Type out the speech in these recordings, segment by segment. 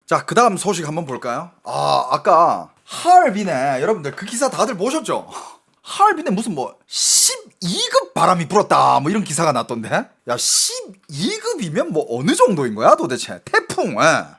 자, 그 다음 소식 한번 볼까요? 아까 하얼빈에 여러분들 그 기사 다들 보셨죠? 하얼빈에 무슨 뭐 12급 바람이 불었다 뭐 이런 기사가 났던데? 야, 12급이면 뭐 어느 정도인 거야 도대체? 태풍.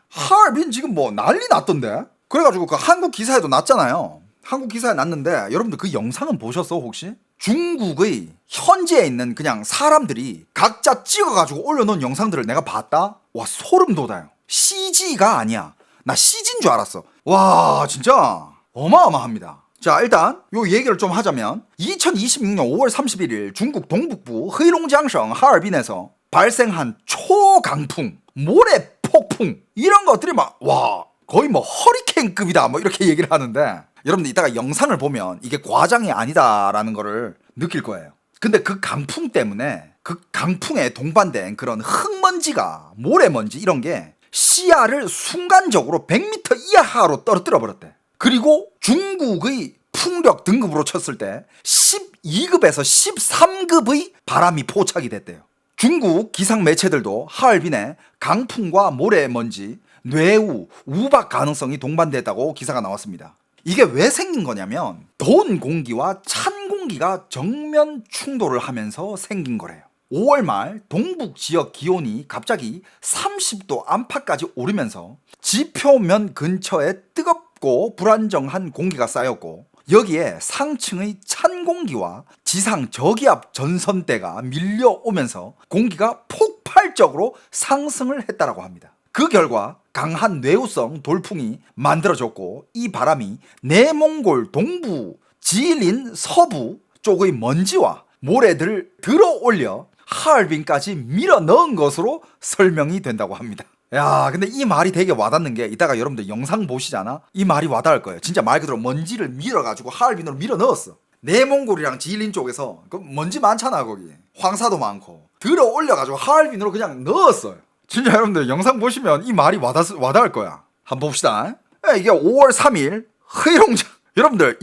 하얼빈 지금 뭐 난리 났던데? 그래가지고 그 한국 기사에도 났잖아요. 한국 기사에 났는데 여러분들 그 영상은 보셨어 혹시? 중국의 현지에 있는 그냥 사람들이 각자 찍어가지고 올려놓은 영상들을 내가 봤다? 와, 소름 돋아요. CG가 아니야. 나 CG인 줄 알았어. 와, 진짜 어마어마합니다. 자, 일단 요 얘기를 좀 하자면 2026년 5월 31일 중국 동북부 헤이롱장성 하얼빈에서 발생한 초강풍, 모래 폭풍 이런 것들이 막 와, 거의 뭐 허리케인급이다 뭐 이렇게 얘기를 하는데 여러분들 이따가 영상을 보면 이게 과장이 아니다라는 거를 느낄 거예요. 근데 그 강풍 때문에 그 강풍에 동반된 그런 흙먼지가 모래먼지 이런 게 시야를 순간적으로 100m 이하로 떨어뜨려 버렸대. 그리고 중국의 풍력 등급으로 쳤을 때 12급에서 13급의 바람이 포착이 됐대요. 중국 기상 매체들도 하얼빈에 강풍과 모래먼지, 뇌우, 우박 가능성이 동반됐다고 기사가 나왔습니다. 이게 왜 생긴 거냐면 더운 공기와 찬 공기가 정면 충돌을 하면서 생긴 거래요. 5월 말 동북 지역 기온이 갑자기 30도 안팎까지 오르면서 지표면 근처에 뜨겁고 불안정한 공기가 쌓였고 여기에 상층의 찬 공기와 지상 저기압 전선대가 밀려오면서 공기가 폭발적으로 상승을 했다라고 합니다. 그 결과 강한 뇌우성 돌풍이 만들어졌고 이 바람이 내몽골 동부, 지린 서부 쪽의 먼지와 모래들을 들어 올려 하얼빈까지 밀어 넣은 것으로 설명이 된다고 합니다. 야, 근데 이 말이 되게 와닿는 게 이따가 여러분들 영상 보시잖아. 이 말이 와닿을 거예요. 진짜 말 그대로 먼지를 밀어가지고 하얼빈으로 밀어 넣었어. 내몽골이랑 지린 쪽에서 그 먼지 많잖아 거기. 황사도 많고 들어 올려가지고 하얼빈으로 그냥 넣었어요. 진짜 여러분들 영상 보시면 이 말이 와닿을 거야. 한번 봅시다. 이게 5월 3일 헤이롱장. 여러분들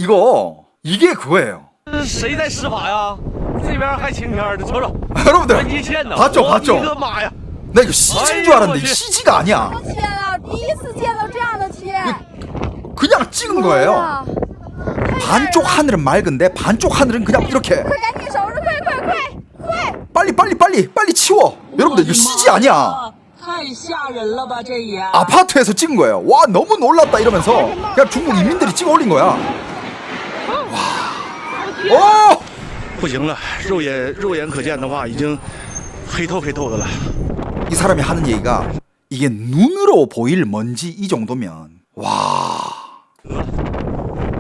이게 그거예요. 여러분들 봤죠? 나 이거 CG인 줄 알았는데 이거 CG가 아니야. 그냥 찍은 거예요. 반쪽 하늘은 맑은데 반쪽 하늘은 그냥 이렇게. 빨리 치워. 여러분들 이거 CG 아니야. 아파트에서 찍은 거예요. 와, 너무 놀랍다 이러면서 그냥 중국 인민들이 찍어 올린 거야. 와. 不行了，肉眼可见的话，已经黑透的了。 이 사람이 하는 얘기가 이게 눈으로 보일 먼지 이 정도면 와,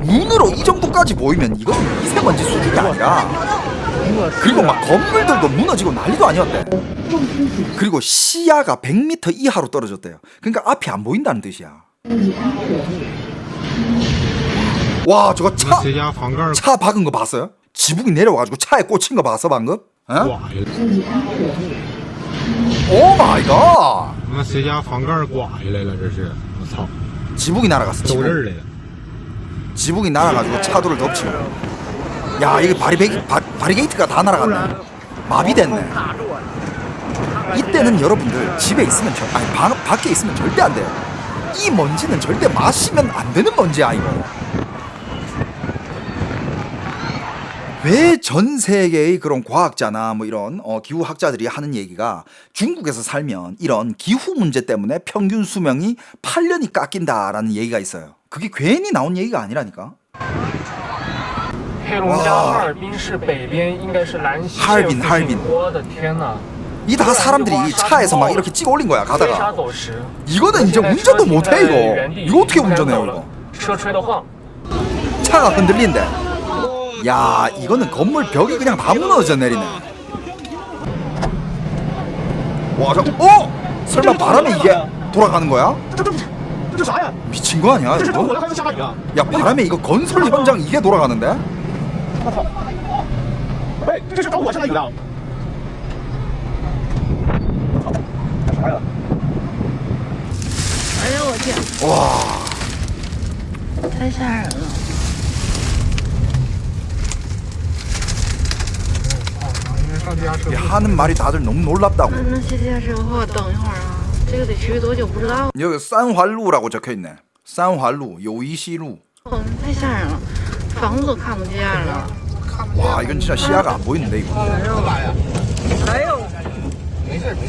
눈으로 이 정도까지 보이면 이건 미세먼지 수준이 아니라 그리고 막 건물들도 무너지고 난리도 아니었대. 그리고 시야가 100m 이하로 떨어졌대요. 그러니까 앞이 안 보인다는 뜻이야. 와, 저거 차 박은 거 봤어요? 지붕이 내려와가지고 차에 꽂힌 거 봤어 방금? 어? 오 마이 갓! 지붕이 날아갔어. 지붕이 날아가지고 차도를 덮치고. 야, 이게 바리게이트가 다 날아갔네. 마비됐네. 이때는 여러분들 집에 있으면 밖에 있으면 절대 안 돼요. 이 먼지는 절대 마시면 안 되는 먼지야 이거. 왜 전 세계의 그런 과학자나 뭐 이런 기후학자들이 하는 얘기가 중국에서 살면 이런 기후 문제 때문에 평균 수명이 8년이 깎인다라는 얘기가 있어요. 그게 괜히 나온 얘기가 아니라니까. 하얼빈. 이 다 사람들이 차에서 막 이렇게 찍어 올린 거야 가다가. 이거는 이제 운전도 못해 이거 어떻게 운전해요 이거. 차가 흔들린대. 야, 이거는 건물 벽이 그냥 다 무너져 내리네. 와, 설마 바람에 이게 돌아가는 거야? 미친 거 아니야 이거? 야, 바람에 이거 건설 현장 이게 돌아가는데? 와, 太吓人了。 하는 말이 다들 너무 놀랍다고. 那谢驾车，我等一会儿啊。这个得持续多久不知道。 여기 산환루라고 적혀있네. 산환루, 요이시루. 太吓人了，房子都看不见了。 와, 이건 진짜 시야가 안 보이는데 이거. 哎呦，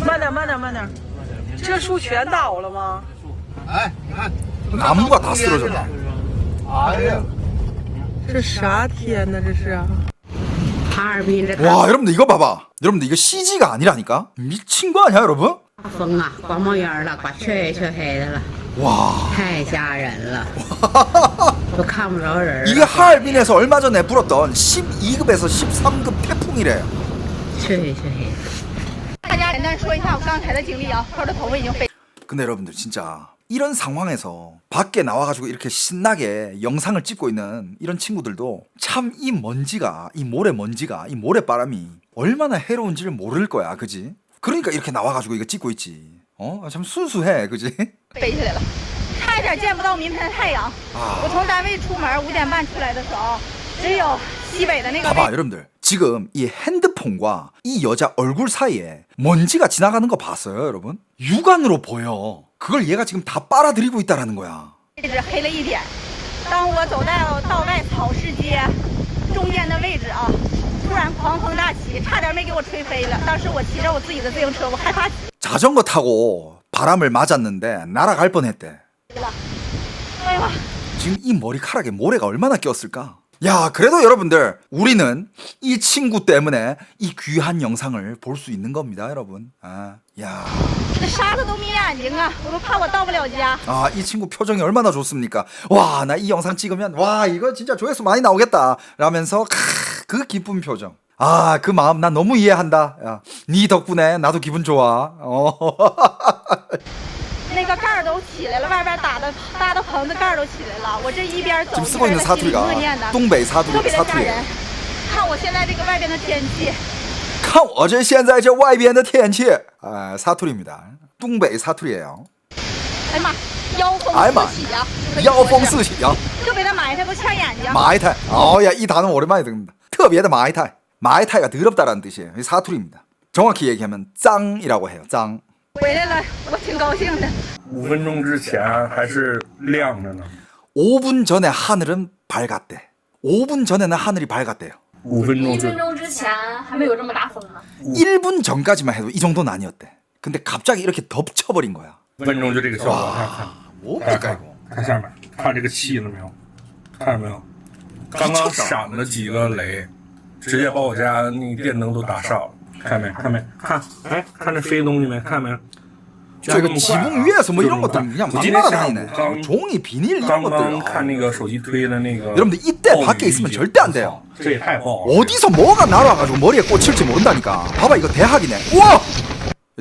慢点，慢点，慢点，这树全倒了吗？ 나무가 다 쓰러졌네. 这啥天呢？这是？ 哈尔滨这 와, 여러분들 이거 봐봐. 여러분들 이거 CG가 아니라니까? 미친 거 아니야, 여러분? 大风啊，光冒烟了，刮黢黑的了， 와. 太吓人了，都看不着人 이게 하얼빈에서 얼마 전에 불었던 12급에서 13급 태풍이래요. 黢黑。大家简单说一下我刚才的经历啊，我的头发已经飞。 근데 여러분들 진짜 이런 상황에서 밖에 나와가지고 이렇게 신나게 영상을 찍고 있는 이런 친구들도 참 이 먼지가, 이 모래먼지가, 이 모래바람이 얼마나 해로운지를 모를 거야, 그지? 그러니까 이렇게 나와가지고 이거 찍고 있지. 참 순수해, 그지? 飞起来了，差一点见不到明天的太阳。我从单位出门5点半出来的时候，只有西北的那个 봐봐, 여러분들. 지금 이 핸드폰과 이 여자 얼굴 사이에 먼지가 지나가는 거 봤어요, 여러분? 육안으로 보여. 그걸 얘가 지금 다 빨아들이고 있다라는 거야. 位置黑了一点。当我走到道外草市街中间的位置啊，突然狂风大起，差点没给我吹飞了。当时我骑着我自己的自行车，我害怕极 자전거 타고 바람을 맞았는데 날아갈 뻔했대. 了。哎呀！ 지금 이 머리카락에 모래가 얼마나 꼈을까? 야, 그래도 여러분들 우리는 이 친구 때문에 이 귀한 영상을 볼 수 있는 겁니다, 여러분. 야. 这沙子都迷眼睛啊，我都怕我到不了家。 이 친구 표정이 얼마나 좋습니까? 와, 나 이 영상 찍으면 와, 이거 진짜 조회수 많이 나오겠다 라면서 그 기쁜 표정. 그 마음 난 너무 이해한다. 야, 네 덕분에 나도 기분 좋아. 那个盖儿都起来了，外边打的棚子盖儿都起来了。我这一边走 지금 一 쓰고 边 있는 在心里默 사투리가 念的， 동백 特别的吓 사투리예요. 人。看我现在这个外边的天气，看我这现在这外边的天气. 사투리입니다. 동백 사투리예요. 哎呀妈，妖风 哎呀妈 四起呀！ 야오펑스시야. 特别的埋汰，都呛眼睛。 마이타이. 야, 이 단어 오랜만에 듣는다. 특별히 마이타이. 마이타이가 더럽다라는 뜻이에요. 이 사투리입니다. 정확히 얘기하면 짱이라고 해요. 짱. 回来了，我挺高兴的。 5分钟之前还是亮着呢。 5분 전에 하늘은 밝았대. 5분 전에는 하늘이 밝았대요. 5分钟1分钟之前还没有这么大风呢。 1분 전까지만 해도 이 정도는 아니었대. 근데 갑자기 이렇게 덮쳐버린 거야. 5分钟就这个效果，看看， 뭡니까 이거? 看下面，看这个气了没有？看见没有？刚刚闪了几个雷，直接把我家那个电灯都打烧了。看没？看没？看，哎，看这飞东西没？看没？ 저 이거 지붕 위에서 뭐 이런 것들 그냥 막 날아다니네. 종이 비닐 이런 刚 것들. 刚看那个手机推的那个， 여러분들 이때 밖에 있으면 절대 안 돼요. 这也太爆了！ 어디서 뭐가 날아와가지고 머리에 꽂힐지 모른다니까. 봐봐, 이거 대학이네. 우와!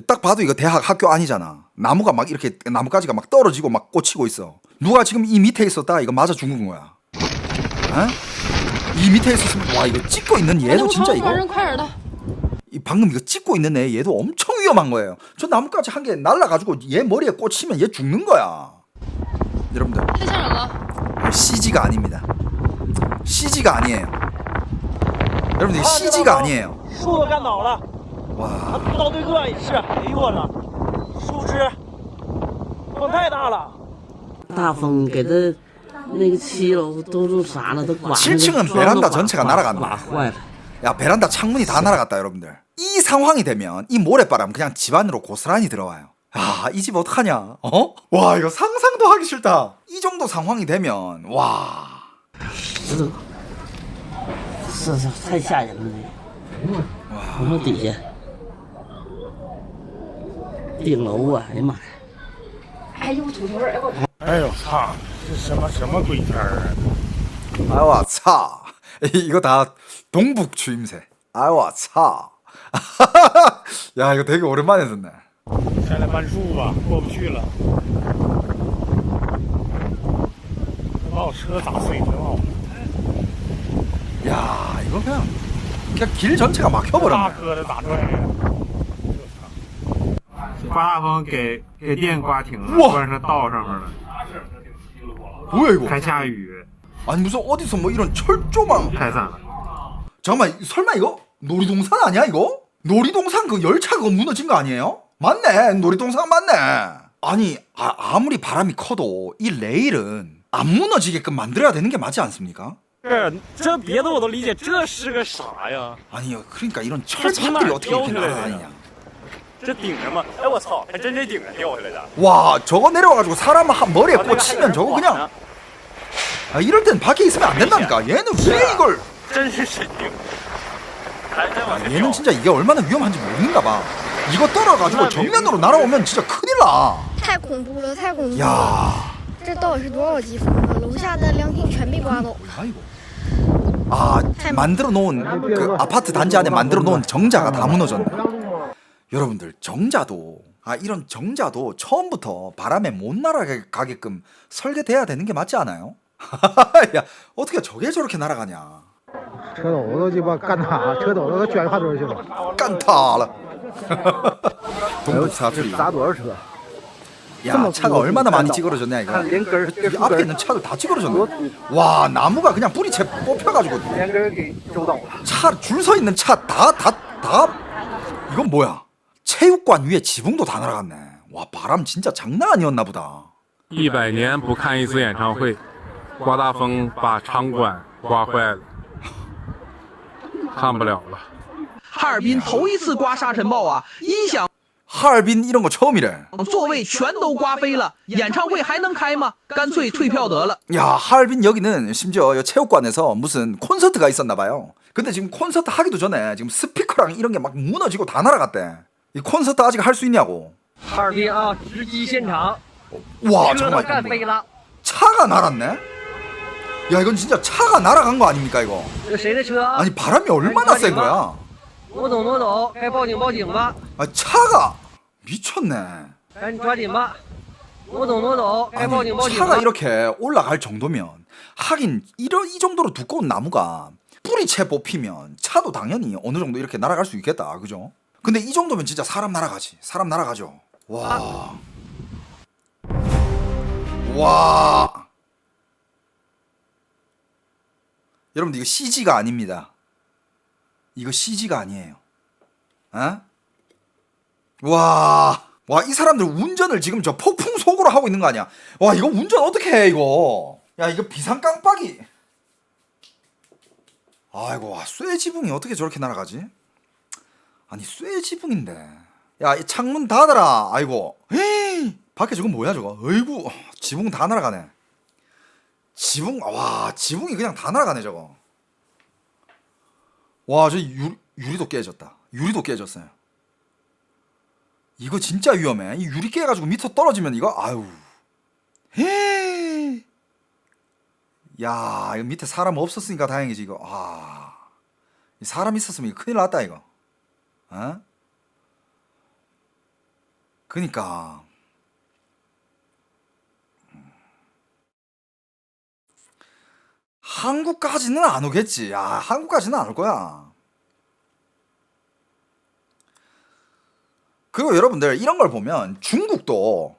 딱 봐도 이거 대학 학교 아니잖아. 나무가 막 이렇게 나뭇가지가 막 떨어지고 막 꽂히고 있어. 누가 지금 이 밑에 있었다 이거 맞아 죽은 거야. 이 밑에 있었으면 와, 이거 찍고 있는 얘도 진짜 이거 이 방금 이거 찍고 있는 애 얘도 엄청 위험한 거예요. 저 나뭇가지 한 개 날라가지고 얘 머리에 꽂히면 얘 죽는 거야. 여러분들 CG가 아닙니다. CG가 아니에요. 여러분들 이거 CG가 아니에요. 树都干倒了， 와. 到对个也是，哎呦我操，树枝，风太大了。大风给它那个七楼都啥了，都刮。 7층은 베란다 전체가 날아간다. 刮坏了。 야, 베란다 창문이 다 날아갔다, 여러분들. 이 상황이 되면 이 모래바람 그냥 집 안으로 고스란히 들어와요. 이 집 어떡하냐? 와, 이거 상상도 하기 싫다. 이 정도 상황이 되면 와. 石头，是太吓人了这个。我说底下，顶楼啊，哎呀妈呀！哎呦，土腥味儿！哎呦操！这什么鬼天儿啊！ 아와 차. 이거 다 동북 추임새. 아와 차. 야, 이거 되게 오랜만에 듣네. 下来搬树吧，过不去了，把我车砸碎挺好。 야, 이거 그냥 길 전체가 막혀버렸네. 大颗的打出来的。刮大风给电刮停了，哇关上道上面了， 뭐야 이거? 还下雨， 아니 무슨 어디서 뭐 이런 철조망. 太惨了。 잠깐만, 설마 이거 놀이동산 아니야 이거? 놀이동산 그 열차 그거 무너진 거 아니에요? 맞네. 놀이동산 맞네. 아니 아무리 바람이 커도 이 레일은 안 무너지게끔 만들어야 되는 게 맞지 않습니까? 这别的我都理解，这是个啥呀？ 아니 그러니까 이런 철탑들이 어떻게 이렇게 날아다니냐. 这顶着吗？哎，我操，还真这顶着掉下来的。 와 저거 내려와가지고 사람 머리에 꽂히면 저거 그냥 아, 이럴 땐 밖에 있으면 안 된다니까. 얘는 왜 이걸 真是神经！还真往 아, 下 얘는 掉。 진짜 이게 얼마나 위험한지 모르는가 봐. 이거 떨어가지고 정면으로 날아오면 진짜 큰일 나. 太恐怖了，太恐怖了！ 야 这到底是多少级风啊？楼下的凉亭全被刮倒。 뭐야 이거. 아 만들어 놓은 그 아파트 단지 안에 만들어 놓은 정자가 다 무너졌네. 여러분들 정자도 이런 정자도 처음부터 바람에 못 날아가게끔 설계돼야 되는 게 맞지 않아요? 야 어떻게 저게 저렇게 날아가냐. 车斗子鸡巴干塌，车斗子都卷趴堆去了。 깐타라. 동북 사투리. 砸多少车？ 야 차가 얼마나 많이 찌그러졌냐 이거. 이 앞에 있는 차도 다 찌그러졌네. 와 나무가 그냥 뿌리채 뽑혀가지고 차 줄 서 있는 차 다 이건 뭐야? 체육관 위에 지붕도 다 날아갔네. 와 바람 진짜 장난 아니었나 보다. 100年不看一次演唱会，刮大风把场馆刮坏了，看不了了。哈尔滨头一次刮沙尘暴啊，音响 하얼빈 이런 거 처음이래. 座位全都刮飞了，演唱会还能开吗？干脆退票得了。 야 하얼빈 여기는 심지어 체육관에서 무슨 콘서트가 있었나 봐요. 근데 지금 콘서트 하기도 전에 지금 스피커랑 이런 게 막 무너지고 다 날아갔대. 이 콘서트 아직 할 수 있냐고. 哈尔滨啊，直击现场， 와 车都 잠깐만 干飞了。 차가 날았네? 야 이건 진짜 차가 날아간 거 아닙니까 이거? 这谁的车？ 아니 바람이 얼마나 센 거야? 挪走挪走，该报警报警吧， 아 차가 미쳤네. 赶紧抓紧吧，挪走挪走，该报警报 아니 警 차가 吧。 이렇게 올라갈 정도면 하긴 이 정도로 두꺼운 나무가 뿌리채 뽑히면 차도 당연히 어느 정도 이렇게 날아갈 수 있겠다 그죠? 근데 이 정도면 진짜 사람 날아가지. 사람 날아가죠. 와. 와. 여러분들 이거 CG가 아닙니다. 이거 CG가 아니에요. 어? 와. 와, 이 사람들 운전을 지금 저 폭풍 속으로 하고 있는 거 아니야? 와, 이거 운전 어떻게 해, 이거? 야, 이거 비상 깜빡이. 아이고, 와, 쇠 지붕이 어떻게 저렇게 날아가지? 아니, 쇠 지붕인데. 야, 이 창문 닫아라. 아이고. 에이, 밖에 저건 뭐야, 저거? 어이구, 지붕 다 날아가네. 지붕, 와, 지붕이 그냥 다 날아가네, 저거. 와, 저 유리도 깨졌다. 유리도 깨졌어요. 이거 진짜 위험해. 이 유리 깨가지고 밑으로 떨어지면 이거, 아유. 헤이. 야, 이거 밑에 사람 없었으니까 다행이지, 이거. 아. 사람 있었으면 이거 큰일 났다, 이거. 어? 그니까. 한국까지는 안 오겠지. 야, 한국까지는 안 올 거야. 그리고 여러분들 이런 걸 보면 중국도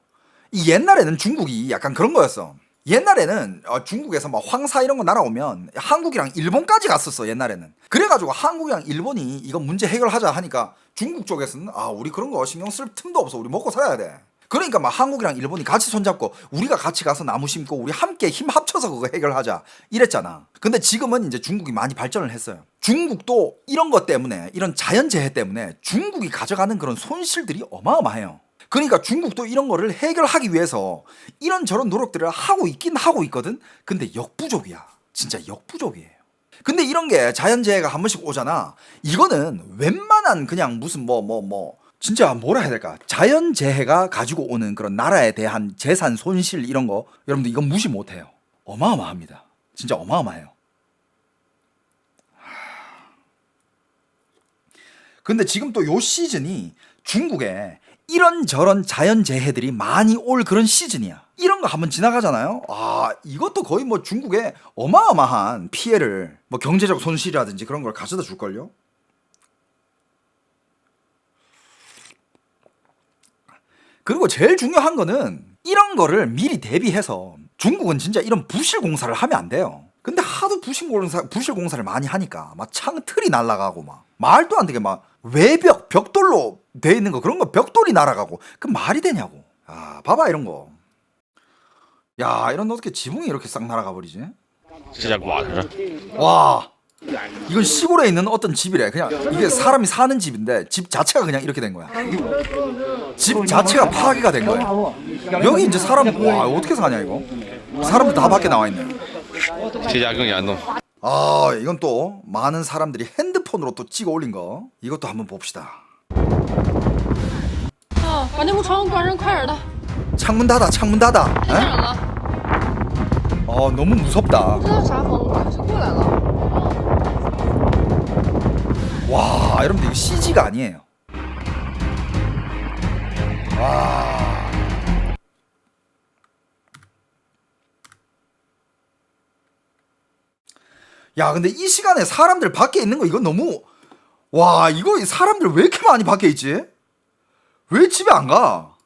이 옛날에는 중국이 약간 그런 거였어. 옛날에는 중국에서 막 황사 이런 거 날아오면 한국이랑 일본까지 갔었어 옛날에는. 그래가지고 한국이랑 일본이 이거 문제 해결하자 하니까 중국 쪽에서는 아 우리 그런 거 신경 쓸 틈도 없어. 우리 먹고 살아야 돼. 그러니까 막 한국이랑 일본이 같이 손잡고 우리가 같이 가서 나무 심고 우리 함께 힘 합쳐서 그거 해결하자 이랬잖아. 근데 지금은 이제 중국이 많이 발전을 했어요. 중국도 이런 것 때문에 이런 자연재해 때문에 중국이 가져가는 그런 손실들이 어마어마해요. 그러니까 중국도 이런 거를 해결하기 위해서 이런저런 노력들을 하고 있긴 하고 있거든. 근데 역부족이야. 진짜 역부족이에요. 근데 이런 게 자연재해가 한 번씩 오잖아. 이거는 웬만한 그냥 무슨 진짜 뭐라 해야 될까? 자연재해가 가지고 오는 그런 나라에 대한 재산 손실 이런 거 여러분들 이건 무시 못해요. 어마어마합니다. 진짜 어마어마해요. 근데 지금 또 요 시즌이 중국에 이런저런 자연재해들이 많이 올 그런 시즌이야. 이런 거 한번 지나가잖아요. 아 이것도 거의 뭐 중국에 어마어마한 피해를 뭐 경제적 손실이라든지 그런 걸 가져다 줄걸요. 그리고 제일 중요한 거는 이런 거를 미리 대비해서 중국은 진짜 이런 부실 공사를 하면 안 돼요. 근데 하도 부실 공사를 많이 하니까 막 창틀이 날아가고 막 말도 안 되게 막 외벽 벽돌로 돼 있는 거 그런 거 벽돌이 날아가고 그 말이 되냐고. 아 봐봐 이런 거. 야 이런 어떻게 지붕이 이렇게 싹 날아가 버리지? 와 이건 시골에 있는 어떤 집이래. 그냥 이게 사람이 사는 집인데 집 자체가 그냥 이렇게 된 거야. 집 자체가 파괴가 된 거야. 여기 이제 사람 와 어떻게 사냐 이거. 사람들 다 밖에 나와 있네. 아 이건 또 많은 사람들이 핸드폰으로 또 찍어 올린 거. 이것도 한번 봅시다. 把那幕窗关上，快点的！ 창문 닫아 창문 닫아. 太吓人了！ 너무 무섭다. 不知道啥风，可是过来了。 와 여러분들 이거 CG가 아니에요. 와. 야 근데 이 시간에 사람들 밖에 있는 거 이건 너무 와 이거 사람들 왜 이렇게 많이 밖에 있지? 왜 집에 안 가?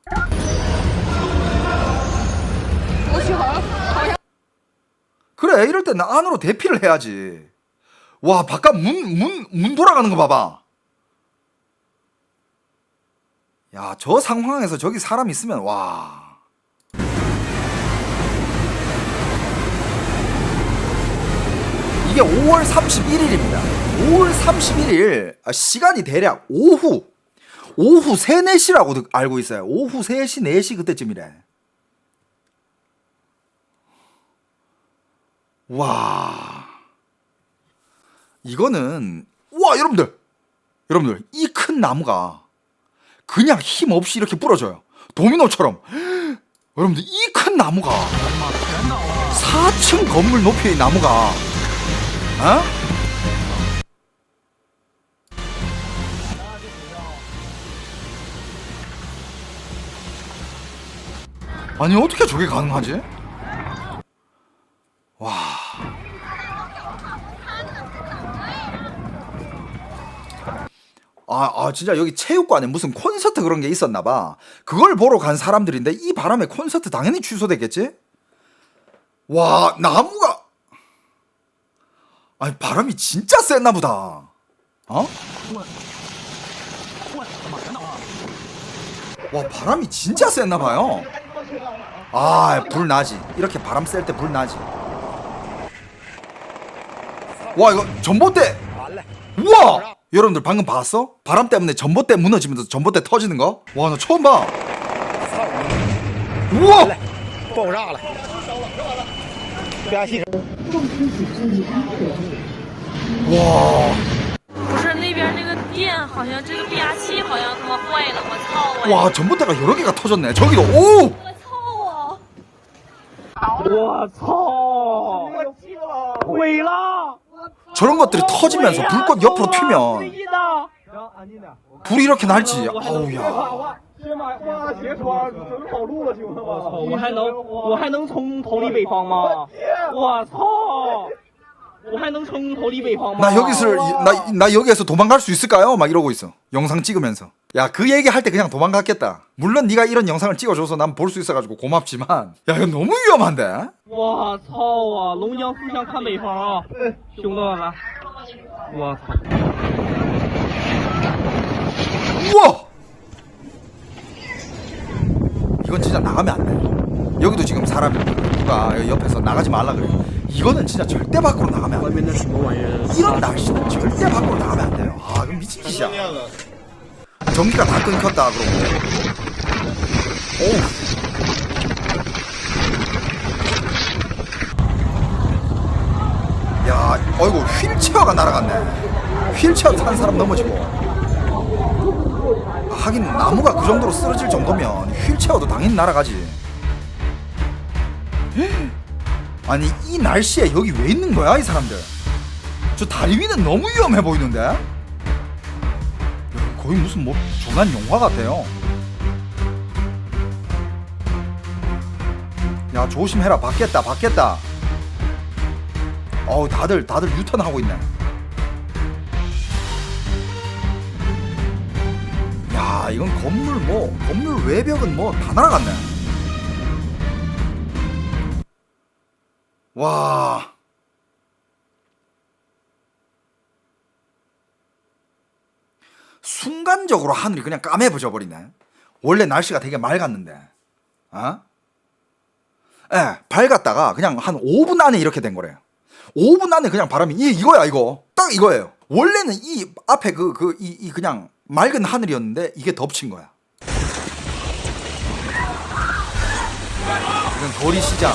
그래 이럴 때 나 안으로 대피를 해야지. 와 바깥 문 돌아가는 거 봐봐. 야 저 상황에서 저기 사람 있으면 와. 이게 5월 31일입니다. 5월 31일 시간이 대략 오후 3, 4시라고 알고 있어요. 오후 3시, 4시 그때쯤이래. 와 이거는 와 여러분들 이 큰 나무가 그냥 힘없이 이렇게 부러져요. 도미노처럼. 여러분들 이 큰 나무가 4층 건물 높이의 나무가 어? 아니 어떻게 저게 가능하지? 와. 진짜 여기 체육관에 무슨 콘서트 그런 게 있었나 봐. 그걸 보러 간 사람들인데 이 바람에 콘서트 당연히 취소됐겠지? 와, 나무가 아니 바람이 진짜 셌나 보다. 어? 와, 바람이 진짜 셌나 봐요. 불 나지. 이렇게 바람 셀 때 불 나지. 와 이거 전봇대. 우와 여러분들 방금 봤어? 바람 때문에 전봇대 무너지면서 전봇대 터지는 거? 와 나 처음 봐. 우와 와 不是那边那个电，好像这个变压器好像他妈坏了，我操！ 와 전봇대가 여러 개가 터졌네. 저기도 오 我操！毁了！ 저런 것들이 터지면서 불꽃 옆으로 튀면 불이 이렇게 날지. 아우야. 我还能从逃离北方吗？我操！我还能从逃离北方吗？ 나 여기에서 도망갈 수 있을까요? 막 이러고 있어. 영상 찍으면서. 야, 그 얘기 할 때 그냥 도망갔겠다. 물론 네가 이런 영상을 찍어줘서 난 볼 수 있어가지고 고맙지만, 야, 이거 너무 위험한데? 我操啊！龙江phương向看北方啊，兄弟们，我操！ 우와! 이건 진짜 나가면 안 돼. 여기도 지금 사람이 누가 여기 옆에서 나가지 말라 그래. 이거는 진짜 절대 밖으로 나가면 안 돼. 이런 날씨는 절대 밖으로 나가면 안 돼요. 그럼 미친 짓이야. 전기가 다 끊겼다 그러고. 오우. 야, 어이구 휠체어가 날아갔네. 휠체어 탄 사람 넘어지고. 하긴 나무가 그 정도로 쓰러질 정도면 휠체어도 당연히 날아가지. 아니 이 날씨에 여기 왜 있는 거야 이 사람들? 저 다리 위는 너무 위험해 보이는데? 야, 거의 무슨 뭐 조난 영화 같아요. 야 조심해라. 받겠다. 어우 다들 유턴하고 있네. 야 이건 건물 외벽은 뭐 다 날아갔네. 와. 순간적으로 하늘이 그냥 까매버져 버리네. 원래 날씨가 되게 맑았는데, 밝았다가 그냥 한 5분 안에 이렇게 된 거래요. 5분 안에 그냥 바람이 이거야 이거. 딱 이거예요. 원래는 이 앞에 이 그냥 맑은 하늘이었는데 이게 덮친 거야. 이건 거리 시장.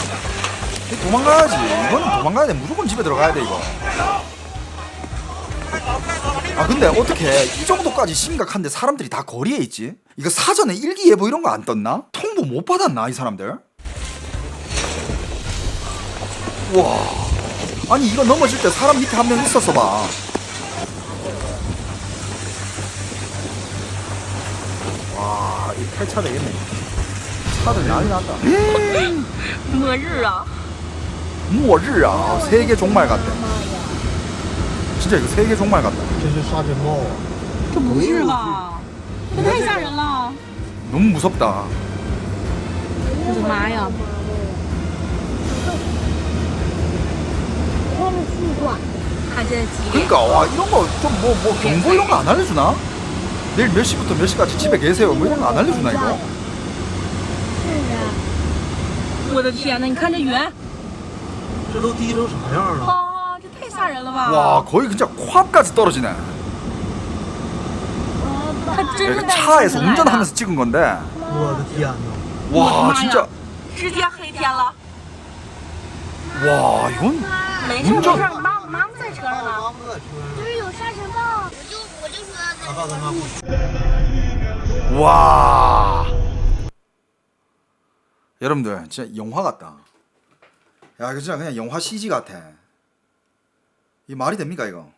도망가야지. 이거는 도망가야 돼. 무조건 집에 들어가야 돼 이거. 근데 어떻게 이 정도까지 심각한데 사람들이 다 거리에 있지? 이거 사전에 일기예보 이런 거 안 떴나? 통보 못 받았나 이 사람들? 와, 아니 이거 넘어질 때 사람 밑에 한 명 있었어 봐. 와, 이 폐차 되겠네. 차들 난리 났다. 末日啊！ 末日啊, 세계 종말 같대. 진짜 이거 세계 종말 같다. 这是沙尘暴啊！这不是吧？这太吓人了！ 너무 무섭다. 我的妈呀！ 看现在几点？ 그러니까 와 이런 거 좀 뭐 경보 이런 거 안 알려주나? 내일 몇 시부터 몇 시까지 집에 계세요 뭐 이런 거 안 알려주나 이거? 我的天呐，你看这云！这都低成啥样了？啊，这太吓人了吧！ 와 거의 진짜 코앞까지 떨어지네. 它真是 차에서 운전하면서 찍은 건데. 我的天哪！ 와 진짜 直接黑天了。 와 이건 没事没事， 운전 妈妈在车上呢。就是有沙尘暴，我就说他爸他妈不。 와 여러분들 진짜 영화 같다. 야 이거 진짜 그냥 영화 CG 같아. 이 말이 됩니까 이거?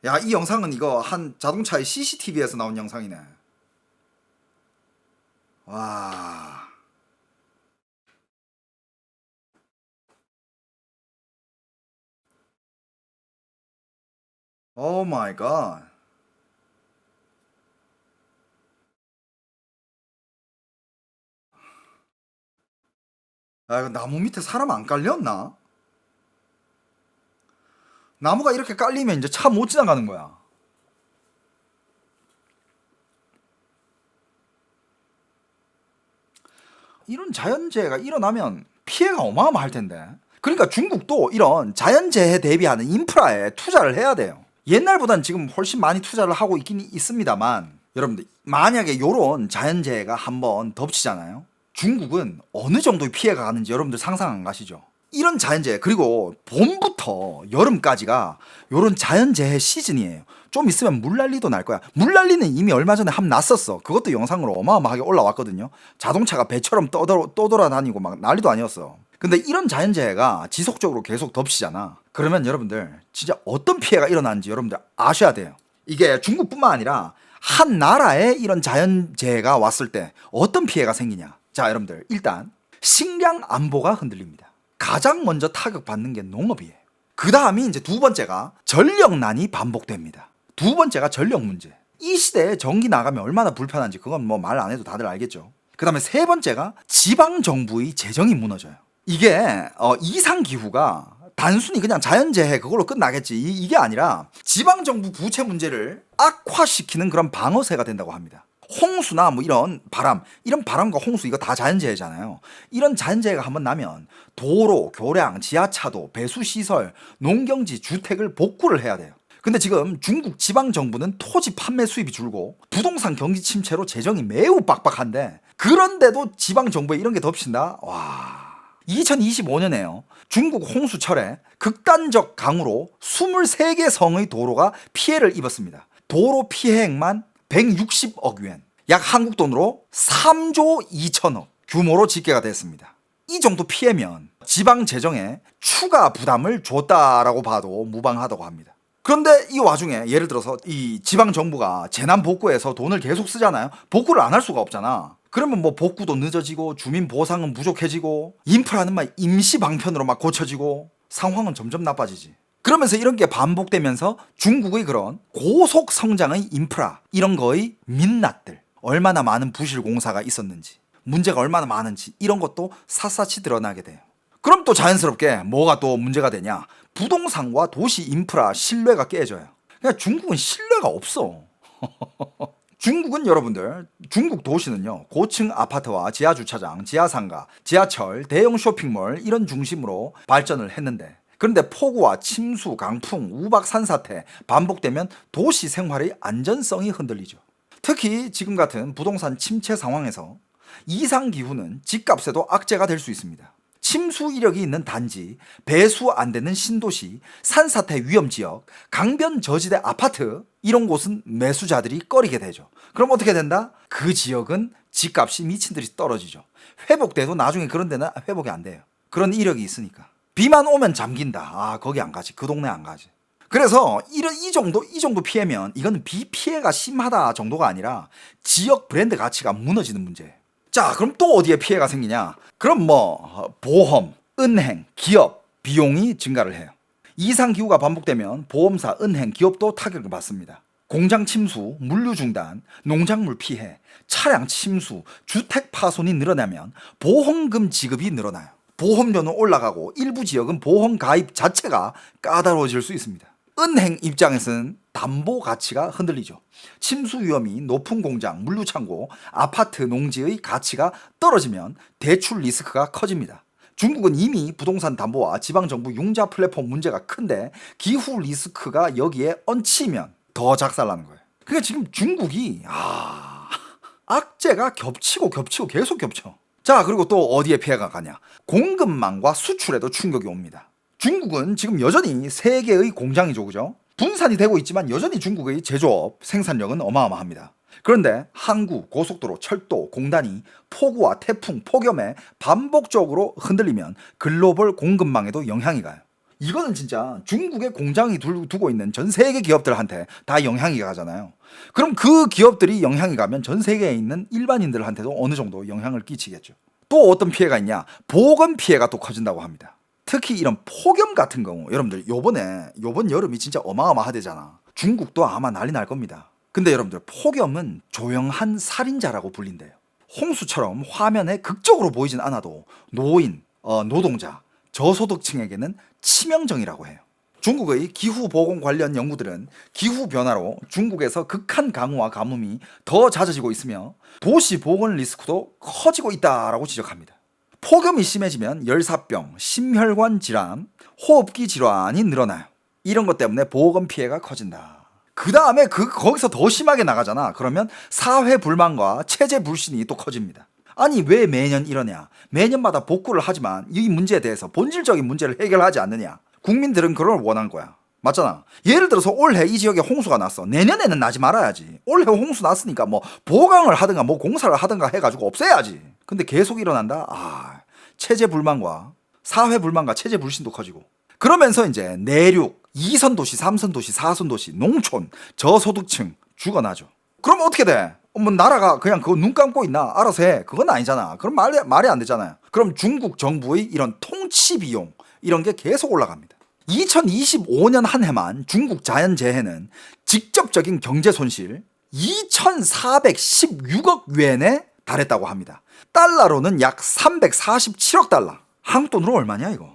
야 이 영상은 이거 한 자동차의 CCTV에서 나온 영상이네. 와. 오 마이 갓. 아, 이거 나무 밑에 사람 안 깔렸나? 나무가 이렇게 깔리면 이제 차 못 지나가는 거야. 이런 자연재해가 일어나면 피해가 어마어마할 텐데. 그러니까 중국도 이런 자연재해 대비하는 인프라에 투자를 해야 돼요. 옛날보단 지금 훨씬 많이 투자를 하고 있긴 있습니다만, 여러분들 만약에 요런 자연재해가 한번 덮치잖아요. 중국은 어느 정도의 피해가 가는지 여러분들 상상 안 가시죠? 이런 자연재해, 그리고 봄부터 여름까지가 요런 자연재해 시즌이에요. 좀 있으면 물난리도 날 거야. 물난리는 이미 얼마 전에 한 났었어. 그것도 영상으로 어마어마하게 올라왔거든요. 자동차가 배처럼 떠돌아다니고 막 난리도 아니었어. 근데 이런 자연재해가 지속적으로 계속 덮치잖아. 그러면 여러분들 진짜 어떤 피해가 일어나는지 여러분들 아셔야 돼요. 이게 중국뿐만 아니라 한 나라에 이런 자연재해가 왔을 때 어떤 피해가 생기냐. 자 여러분들 일단 식량 안보가 흔들립니다. 가장 먼저 타격받는 게 농업이에요. 그 다음이 이제 두 번째가 전력난이 반복됩니다. 두 번째가 전력 문제. 이 시대에 전기 나가면 얼마나 불편한지 그건 뭐 말 안 해도 다들 알겠죠. 그 다음에 세 번째가 지방정부의 재정이 무너져요. 이게 이상기후가 단순히 그냥 자연재해 그걸로 끝나겠지 이게 아니라 지방정부 부채 문제를 악화시키는 그런 방어쇠가 된다고 합니다. 홍수나 뭐 이런 바람과 홍수 이거 다 자연재해잖아요. 이런 자연재해가 한번 나면 도로, 교량, 지하차도, 배수시설, 농경지, 주택을 복구를 해야 돼요. 근데 지금 중국 지방정부는 토지 판매 수입이 줄고 부동산 경기 침체로 재정이 매우 빡빡한데 그런데도 지방정부에 이런 게 덮친다? 와... 2025년에요. 중국 홍수철에 극단적 강우로 23개 성의 도로가 피해를 입었습니다. 도로 피해액만 160억 yuan, 약 한국 돈으로 3조 2천억 규모로 집계가 됐습니다. 이 정도 피해면 지방 재정에 추가 부담을 줬다라고 봐도 무방하다고 합니다. 그런데 이 와중에 예를 들어서 이 지방 정부가 재난 복구에서 돈을 계속 쓰잖아요. 복구를 안 할 수가 없잖아. 그러면 뭐 복구도 늦어지고 주민 보상은 부족해지고 인프라는 막 임시 방편으로 막 고쳐지고 상황은 점점 나빠지지. 그러면서 이런 게 반복되면서 중국의 그런 고속 성장의 인프라 이런 거의 민낯들, 얼마나 많은 부실 공사가 있었는지, 문제가 얼마나 많은지 이런 것도 샅샅이 드러나게 돼요. 그럼 또 자연스럽게 뭐가 또 문제가 되냐? 부동산과 도시 인프라 신뢰가 깨져요. 그러니까 중국은 신뢰가 없어. 중국은 여러분들, 중국 도시는요, 고층 아파트와 지하 주차장, 지하 상가, 지하철, 대형 쇼핑몰 이런 중심으로 발전을 했는데, 그런데 폭우와 침수, 강풍, 우박 산사태 반복되면 도시 생활의 안전성이 흔들리죠. 특히 지금 같은 부동산 침체 상황에서 이상 기후는 집값에도 악재가 될 수 있습니다. 침수 이력이 있는 단지, 배수 안 되는 신도시, 산사태 위험 지역, 강변 저지대 아파트 이런 곳은 매수자들이 꺼리게 되죠. 그럼 어떻게 된다? 그 지역은 집값이 미친 듯이 떨어지죠. 회복돼도 나중에 그런 데는 회복이 안 돼요. 그런 이력이 있으니까. 비만 오면 잠긴다. 아, 거기 안 가지. 그 동네 안 가지. 그래서 이 정도 피해면 이거는 비피해가 심하다 정도가 아니라 지역 브랜드 가치가 무너지는 문제예요. 자, 그럼 또 어디에 피해가 생기냐? 그럼 보험, 은행, 기업, 비용이 증가를 해요. 이상 기후가 반복되면 보험사, 은행, 기업도 타격을 받습니다. 공장 침수, 물류 중단, 농작물 피해, 차량 침수, 주택 파손이 늘어나면 보험금 지급이 늘어나요. 보험료는 올라가고 일부 지역은 보험 가입 자체가 까다로워질 수 있습니다. 은행 입장에서는 담보 가치가 흔들리죠. 침수 위험이 높은 공장, 물류창고, 아파트, 농지의 가치가 떨어지면 대출 리스크가 커집니다. 중국은 이미 부동산 담보와 지방정부 융자 플랫폼 문제가 큰데 기후 리스크가 여기에 얹히면 더 작살나는 거예요. 그러니까 지금 중국이 악재가 겹치고 계속 겹쳐. 자, 그리고 또 어디에 피해가 가냐? 공급망과 수출에도 충격이 옵니다. 중국은 지금 여전히 세계의 공장이죠, 그죠? 분산이 되고 있지만 여전히 중국의 제조업 생산력은 어마어마합니다. 그런데 항구, 고속도로, 철도, 공단이 폭우와 태풍, 폭염에 반복적으로 흔들리면 글로벌 공급망에도 영향이 가요. 이거는 진짜 중국의 공장이 두고 있는 전 세계 기업들한테 다 영향이 가잖아요. 그럼 그 기업들이 영향이 가면 전 세계에 있는 일반인들한테도 어느 정도 영향을 끼치겠죠. 또 어떤 피해가 있냐? 보건 피해가 또 커진다고 합니다. 특히 이런 폭염 같은 경우, 여러분들 요번 여름이 진짜 어마어마하대잖아. 중국도 아마 난리 날 겁니다. 근데 여러분들, 폭염은 조용한 살인자라고 불린대요. 홍수처럼 화면에 극적으로 보이진 않아도 노인, 노동자, 저소득층에게는 치명적이라고 해요. 중국의 기후보건 관련 연구들은 기후변화로 중국에서 극한 강우와 가뭄이 더 잦아지고 있으며 도시 보건 리스크도 커지고 있다라고 지적합니다. 폭염이 심해지면 열사병, 심혈관 질환, 호흡기 질환이 늘어나요. 이런 것 때문에 보건 피해가 커진다. 그 다음에 거기서 더 심하게 나가잖아. 그러면 사회 불만과 체제 불신이 또 커집니다. 아니, 왜 매년 이러냐? 매년마다 복구를 하지만 이 문제에 대해서 본질적인 문제를 해결하지 않느냐? 국민들은 그걸 원한 거야. 맞잖아. 예를 들어서 올해 이 지역에 홍수가 났어. 내년에는 나지 말아야지. 올해 홍수 났으니까 보강을 하든가 공사를 하든가 해가지고 없애야지. 근데 계속 일어난다? 체제 불만과 사회 불만과 체제 불신도 커지고. 그러면서 이제 내륙, 2선 도시, 3선 도시, 4선 도시, 농촌, 저소득층 죽어나죠. 그럼 어떻게 돼? 나라가 그냥 그거 눈 감고 있나? 알아서 해. 그건 아니잖아. 그럼 말이 안 되잖아요. 그럼 중국 정부의 이런 통치 비용, 이런 게 계속 올라갑니다. 2025년 한 해만 중국 자연재해는 직접적인 경제 손실 2,416억 yuan에 달했다고 합니다. 달러로는 약 347억 달러. 한국 돈으로 얼마냐 이거?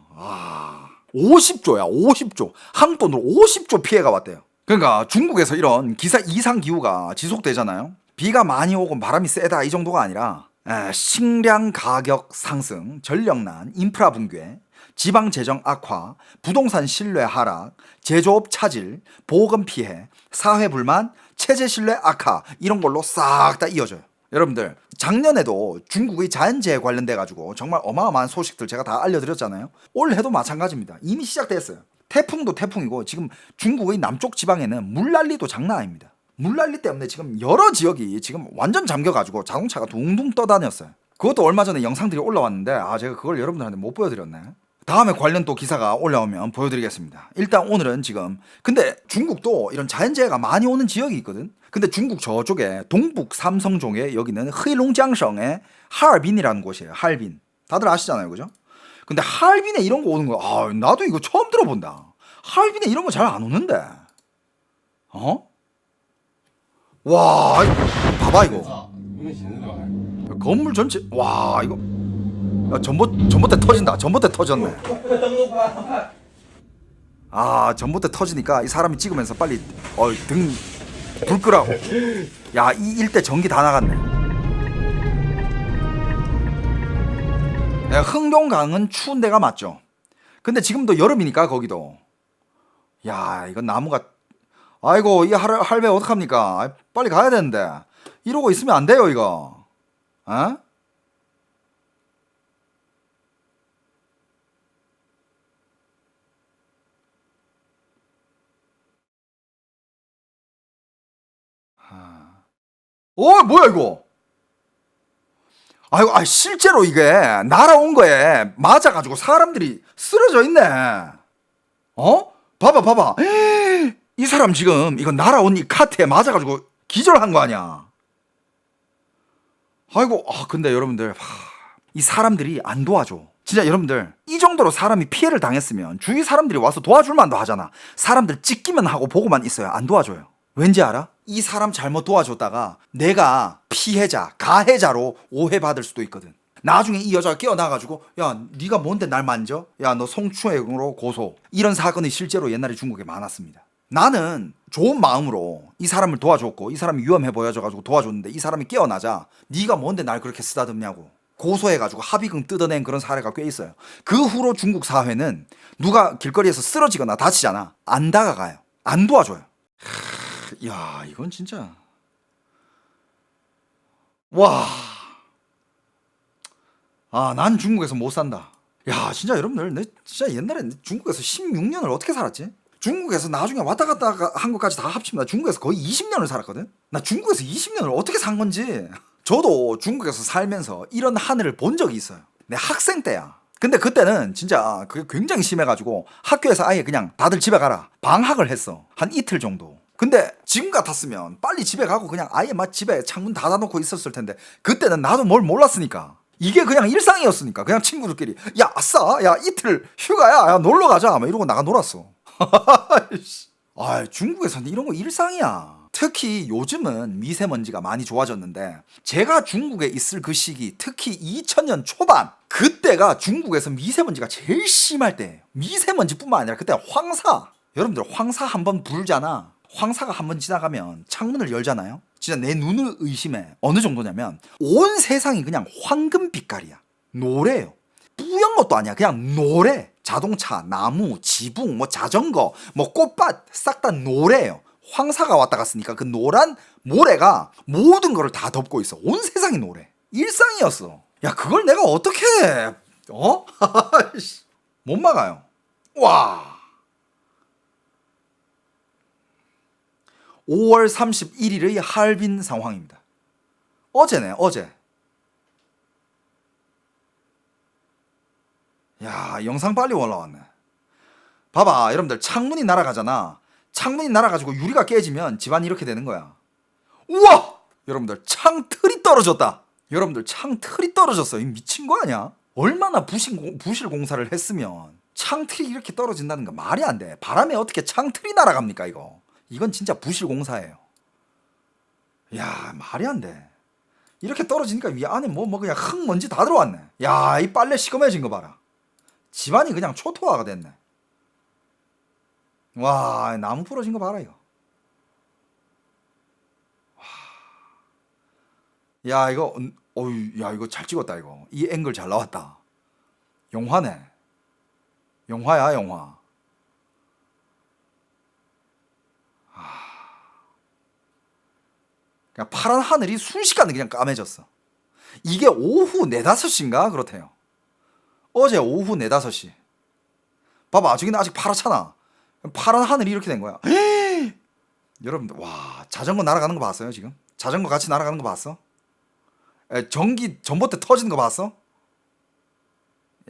50조야, 50조. 한국 돈으로 50조 피해가 왔대요. 그러니까 중국에서 이런 이상 기후가 지속되잖아요. 비가 많이 오고 바람이 세다 이 정도가 아니라 식량 가격 상승, 전력난, 인프라 붕괴, 지방 재정 악화, 부동산 신뢰 하락, 제조업 차질, 보건 피해, 사회 불만, 체제 신뢰 악화 이런 걸로 싹 다 이어져요. 여러분들, 작년에도 중국의 자연재해 관련돼 가지고 정말 어마어마한 소식들 제가 다 알려드렸잖아요. 올해도 마찬가지입니다. 이미 시작됐어요. 태풍도 태풍이고 지금 중국의 남쪽 지방에는 물난리도 장난 아닙니다. 물난리 때문에 지금 여러 지역이 지금 완전 잠겨가지고 자동차가 둥둥 떠다녔어요. 그것도 얼마 전에 영상들이 올라왔는데 제가 그걸 여러분들한테 못 보여드렸네. 다음에 관련 또 기사가 올라오면 보여드리겠습니다. 일단 오늘은 지금 근데 중국도 이런 자연재해가 많이 오는 지역이 있거든. 근데 중국 저쪽에 동북 삼성종에 여기는 헤이롱장성의 하얼빈이라는 곳이에요. 하얼빈. 다들 아시잖아요, 그죠? 근데 하얼빈에 이런 거 오는 거 나도 이거 처음 들어본다. 하얼빈에 이런 거 잘 안 오는데. 와, 봐봐 이거. 건물 전체. 와, 이거. 전봇대 터진다. 전봇대 터졌네. 전봇대 터지니까 이 사람이 찍으면서 빨리 등 불 끄라고. 야, 이 일대 전기 다 나갔네. 야, 흥룡강은 추운 데가 맞죠. 근데 지금도 여름이니까 거기도. 야, 이건 나무가. 아이고, 이 할배 어떡합니까? 빨리 가야 되는데. 이러고 있으면 안 돼요, 이거. 어? 뭐야 이거? 아이고, 실제로 이게 날아온 거에 맞아가지고 사람들이 쓰러져 있네. 어? 봐봐. 이 사람 지금 이거 날아온 이 카트에 맞아가지고 기절한 거 아니야? 아이고, 근데 여러분들, 이 사람들이 안 도와줘. 진짜 여러분들, 이 정도로 사람이 피해를 당했으면 주위 사람들이 와서 도와줄 만도 하잖아. 사람들 찍기만 하고 보고만 있어요. 안 도와줘요. 왠지 알아? 이 사람 잘못 도와줬다가 내가 피해자, 가해자로 오해받을 수도 있거든. 나중에 이 여자가 깨어나가지고 야, 네가 뭔데 날 만져? 야, 너 성추행으로 고소. 이런 사건이 실제로 옛날에 중국에 많았습니다. 나는 좋은 마음으로 이 사람을 도와줬고 이 사람이 위험해 보여져가지고 도와줬는데 이 사람이 깨어나자 네가 뭔데 날 그렇게 쓰다듬냐고 고소해가지고 합의금 뜯어낸 그런 사례가 꽤 있어요. 그 후로 중국 사회는 누가 길거리에서 쓰러지거나 다치잖아. 안 다가가요. 안 도와줘요. 야, 이건 진짜. 와. 난 중국에서 못 산다. 야, 진짜 여러분들, 내 진짜 옛날에 중국에서 16년을 어떻게 살았지? 중국에서 나중에 왔다 갔다 한 것까지 다 합치면 나 중국에서 거의 20년을 살았거든? 나 중국에서 20년을 어떻게 산 건지. 저도 중국에서 살면서 이런 하늘을 본 적이 있어요. 내 학생 때야. 근데 그때는 진짜 그게 굉장히 심해가지고 학교에서 아예 그냥 다들 집에 가라. 방학을 했어. 한 이틀 정도. 근데 지금 같았으면 빨리 집에 가고 그냥 아예 막 집에 창문 닫아놓고 있었을 텐데 그때는 나도 뭘 몰랐으니까 이게 그냥 일상이었으니까 그냥 친구들끼리 야, 아싸, 야, 이틀 휴가야, 야, 놀러 가자 막 이러고 나가 놀았어. 중국에서는 이런 거 일상이야. 특히 요즘은 미세먼지가 많이 좋아졌는데 제가 중국에 있을 그 시기, 특히 2000년 초반, 그때가 중국에서 미세먼지가 제일 심할 때예요. 미세먼지뿐만 아니라 그때 황사. 여러분들 황사 한번 불잖아. 황사가 한번 지나가면 창문을 열잖아요. 진짜 내 눈을 의심해. 어느 정도냐면 온 세상이 그냥 황금 빛깔이야. 노래요. 뿌연 것도 아니야. 그냥 노래. 자동차, 나무, 지붕, 뭐 자전거, 뭐 꽃밭 싹 다 노래예요. 황사가 왔다 갔으니까 그 노란 모래가 모든 거를 다 덮고 있어. 온 세상이 노래. 일상이었어. 야, 그걸 내가 어떻게 해? 못 막아요. 와. 5월 31일의 하얼빈 상황입니다. 어제네, 어제. 야, 영상 빨리 올라왔네. 봐봐, 여러분들, 창문이 날아가잖아. 창문이 날아가지고 유리가 깨지면 집안이 이렇게 되는 거야. 우와! 여러분들, 창틀이 떨어졌다. 여러분들, 창틀이 떨어졌어. 이 미친 거 아니야? 얼마나 부실 공사를 했으면 창틀이 이렇게 떨어진다는 거 말이 안 돼. 바람에 어떻게 창틀이 날아갑니까, 이거? 이건 진짜 부실 공사예요. 야, 말이 안 돼. 이렇게 떨어지니까 위 안에 뭐 그냥 흙 먼지 다 들어왔네. 야, 이 빨래 시커매진 거 봐라. 집안이 그냥 초토화가 됐네. 와, 나무 부러진 거 봐라 이거. 와. 야, 이거 야, 이거 잘 찍었다 이거. 이 앵글 잘 나왔다. 영화네. 영화야, 영화. 그냥 파란 하늘이 순식간에 그냥 까매졌어. 이게 오후 4, 5시인가 그렇대요. 어제 오후 4, 5시. 봐봐, 저기는 아직 파랗잖아. 파란 하늘이 이렇게 된 거야. 여러분들, 와, 자전거 날아가는 거 봤어요 지금? 자전거 같이 날아가는 거 봤어? 전기 전봇대 터지는 거 봤어?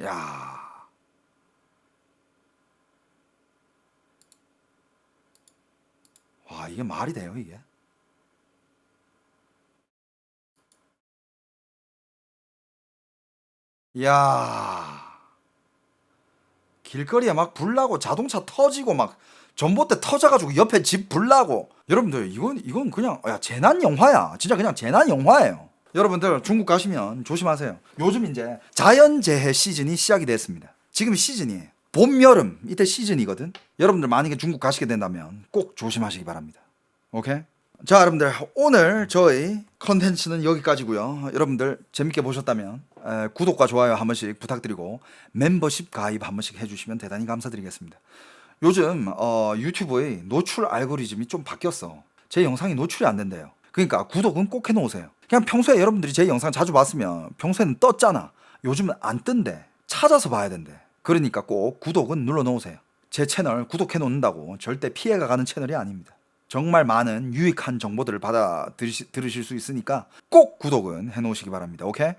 야, 와, 이게 말이 돼요 이게? 야, 길거리에 막 불나고 자동차 터지고 막 전봇대 터져가지고 옆에 집 불나고. 여러분들, 이건 그냥 재난 영화야. 진짜 그냥 재난 영화예요. 여러분들, 중국 가시면 조심하세요. 요즘 이제 자연재해 시즌이 시작이 됐습니다. 지금 시즌이에요. 봄, 여름 이때 시즌이거든. 여러분들 만약에 중국 가시게 된다면 꼭 조심하시기 바랍니다. 오케이? 자, 여러분들 오늘 저희 컨텐츠는 여기까지고요. 여러분들 재밌게 보셨다면 구독과 좋아요 한 번씩 부탁드리고 멤버십 가입 한 번씩 해주시면 대단히 감사드리겠습니다. 요즘 유튜브의 노출 알고리즘이 좀 바뀌었어. 제 영상이 노출이 안 된대요. 그러니까 구독은 꼭 해놓으세요. 그냥 평소에 여러분들이 제 영상 자주 봤으면 평소에는 떴잖아. 요즘은 안 뜬대. 찾아서 봐야 된대. 그러니까 꼭 구독은 눌러놓으세요. 제 채널 구독해 놓는다고 절대 피해가 가는 채널이 아닙니다. 정말 많은 유익한 정보들을 받아 들으실 수 있으니까 꼭 구독은 해놓으시기 바랍니다. 오케이?